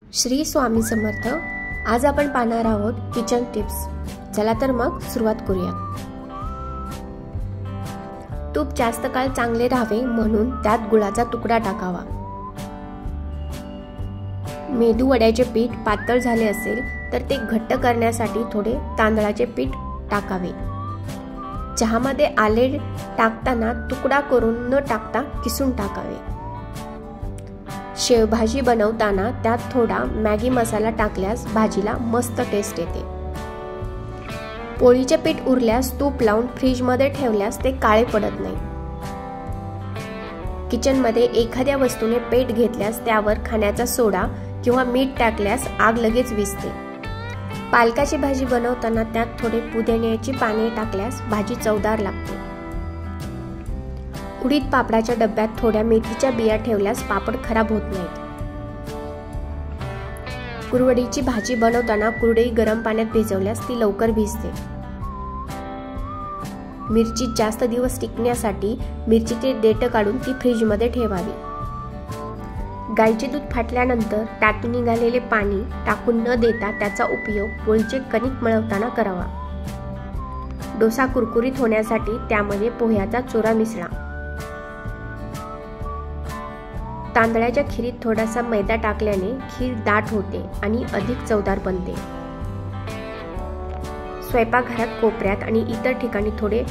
श्री स्वामी समर्थ। आज आपण पाहणार आहोत किचन टिप्स। चला तर मग सुरुवात करूया। तूप जास्त काळ चांगले राहावे म्हणून त्यात गुळाचा तुकडा टाकावा। मेदू वड्याचे पीठ पातळ झाले असेल तर ते घट्ट करण्यासाठी थोडे तांदळाचे पीठ टाकावे। चहामध्ये आले टाकताना तुकडा करून न टाकता किसून टाकावे। शेवभाजी बनवताना त्यात थोडा मॅगी मसाला टाकल्यास भाजीला मस्त टेस्ट येते। पोळीचे पीठ उरल्यास तूप लावून फ्रीज मध्ये ठेवल्यास ते काळे पडत नाही। किचन मध्ये एखाद्या वस्तूने पेट घेतल्यास त्यावर खाण्याचा सोडा किंवा मीठ टाकल्यास आग लगेच विझते। पालकाची भाजी बनवताना त्यात थोडे पुदिन्याची पाने टाकल्यास भाजी चवदार लागते। उडीद पापडाच्या डब्यात थोड्या मेथीच्या बिया ठेवल्यास पापड खराब होत नाहीत। कुरवडीची भाजी बनवताना कुरडई गरम पाण्यात भिजवल्यास ती लवकर भिजते। मिरची जास्त दिवस टिकण्यासाठी मिरचीचे देठ काढून ती फ्रीज मध्ये ठेवावी। गाईचे दूध फाटल्यानंतर त्यातून निघालेले पाणी टाकून न देता त्याचा उपयोग पोळीचे कणिक मळवताना करावा। डोसा कुरकुरीत होण्यासाठी त्यामध्ये पोह्याचा चुरा मिसळा। तांदळाच्या खीरीत थोडासा मैदा टाकल्याने खीर दाट होते आणि अधिक चवदार बनते। स्वयंपाकघरात कोपऱ्यात आणि इतर ठिकाणी थोडे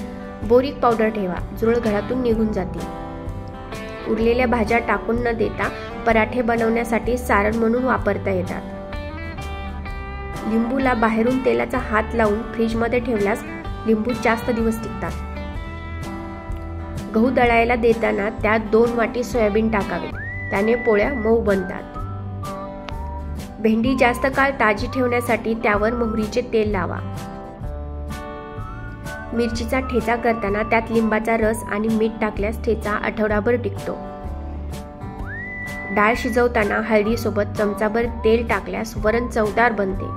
बोरिक पावडर ठेवा, जुळ घरातून निघून जाते। उरलेल्या भाज्या टाकून न देता पराठे बनवण्यासाठी सारण म्हणून वापरता येतात। लिंबूला बाहेरून तेलाचा हात लावून फ्रीज मध्ये ठेवल्यास लिंबू जास्त दिवस टिकतात। गहू दळायला देताना त्यात 2 वाटी सोयाबीन टाकावे, त्याने पोळ्या मऊ बनतात। भेंडी जास्त काळ ताजी ठेवण्यासाठी त्यावर मोहरीचे तेल लावा। मिरचीचा ठेचा करताना त्यात लिंबाचा रस आणि मीठ टाकल्यास ठेचा आठवडाभर टिकतो। डाळ शिजवताना हळदी सोबत चमचाभर तेल टाकल्यास वरण चवदार बनते।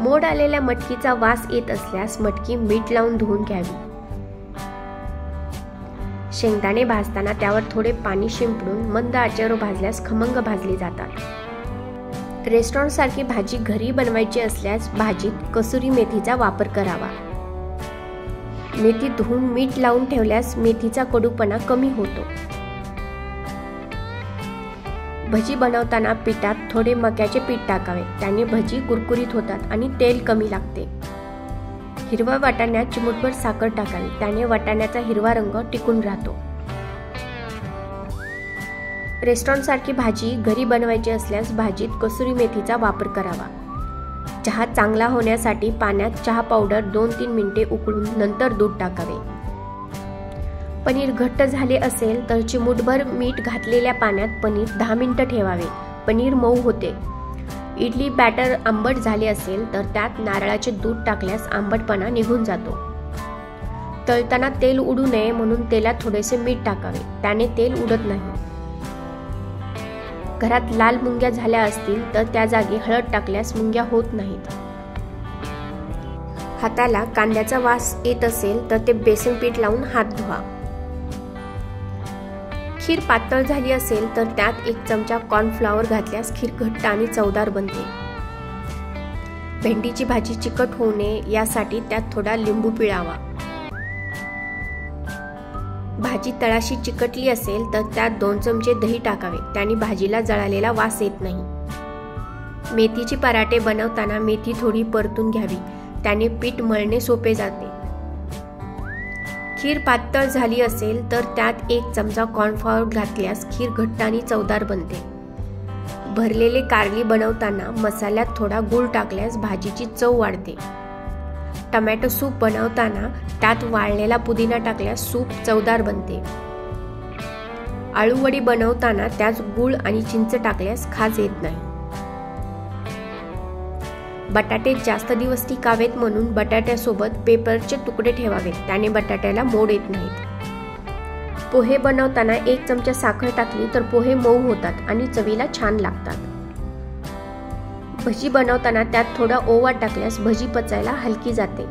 मोड आलेल्या मटकीचा वास येत असल्यास मटकी मीठ लावून धुवून घ्यावी। शेंगदाणे भाजताना त्यावर थोडे पाणी शिंपडून मंद आचेवर भाजल्यास खमंग भाजले जातात। रेस्टॉरंट सारखी भाजी घरी बनवायची असल्यास भाजीत कसुरी मेथीचा वापर करावा। मेथी धुवून मीठ लावून ठेवल्यास मेथीचा कडूपणा कमी होतो। भजी बनवताना पिठात थोडे मक्याचे पीठ टाकावे, त्याने भजी कुरकुरीत होतात आणि तेल कमी लागते। हिरव्या वाटाण्यात चिमूटभर साखर टाकावी, त्याने वाटाण्याचा हिरवा रंग टिकून राहतो। रेस्टॉरंट सारखी भाजी घरी बनवायची असल्यास भाजीत कसुरी मेथीचा वापर करावा। चहा चांगला होण्यासाठी पाण्यात चहा पावडर 2-3 मिनिटे उकळून नंतर दूध टाकावे। पनीर घट्ट झाले असेल तर चिमूटभर मीठ घातलेल्या पाण्यात पनीर 10 मिनिटे ठेवावे, पनीर मऊ होते। इडली बॅटर आंबट झाले असेल तर त्यात नारळाचे दूध टाकल्यास आंबटपणा निघून जातो। तळताना तेल उडू नये म्हणून तेलात थोडेसे मीठ टाकावे, त्याने तेल उडत नाही। घरात लाल मुंग्या झाल्या असतील तर त्या जागी हळद टाकल्यास मुंग्या होत नाहीत। हाताला कांद्याचा वास येत असेल तर ते बेसन पीठ लावून हात धुवा। खीर पातळ झाली असेल तर त्यात 1 चमचा कॉर्नफ्लॉवर घातल्यास खीर घट्ट आणि चवदार बनते। भेंडीची भाजी चिकट होऊ नये यासाठी त्यात थोडा लिंबू पिळावा। भाजी तळाशी चिकटली असेल तर त्यात 2 चमचे दही टाकावे, त्याने भाजीला जळालेला वास येत नाही। मेथीचे पराठे बनवताना मेथी थोडी परतून घ्यावी, त्याने पीठ मळणे सोपे जाते। खीर पातळ झाली असेल तर त्यात 1 चमचा कॉर्नफ्लॉवर घातल्यास खीर घट्ट आणि चवदार बनते। भरलेले कारली बनवताना मसाल्यात थोडा गूळ टाकल्यास भाजीची चव वाढते। टोमॅटो सूप बनवताना त्यात वाळलेला पुदिना टाकल्यास सूप चवदार बनते। आळूवडी बनवताना त्यात गूळ आणि चिंच टाकल्यास खाज येत नाही। बटाटे जास्त दिवस टिकावेत म्हणून बटाट्यासोबत पेपरचे तुकडे ठेवावेत, त्याने बटाट्याला मोड येत नाहीत। पोहे बनवताना 1 चमचा साखर टाकली तर पोहे मऊ होतात आणि चवीला छान लागतात। भजी बनवताना त्यात थोडा ओवा टाकल्यास भजी पचायला हलकी जाते।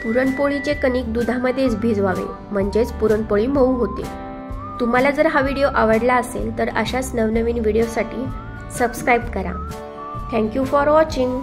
पुरणपोळीचे कणिक दुधामध्येच भिजवावे, म्हणजेच पुरणपोळी मऊ होते। तुम्हाला जर हा व्हिडिओ आवडला असेल तर अशाच नवनवीन व्हिडिओसाठी सबस्क्राईब करा. Thank you for watching.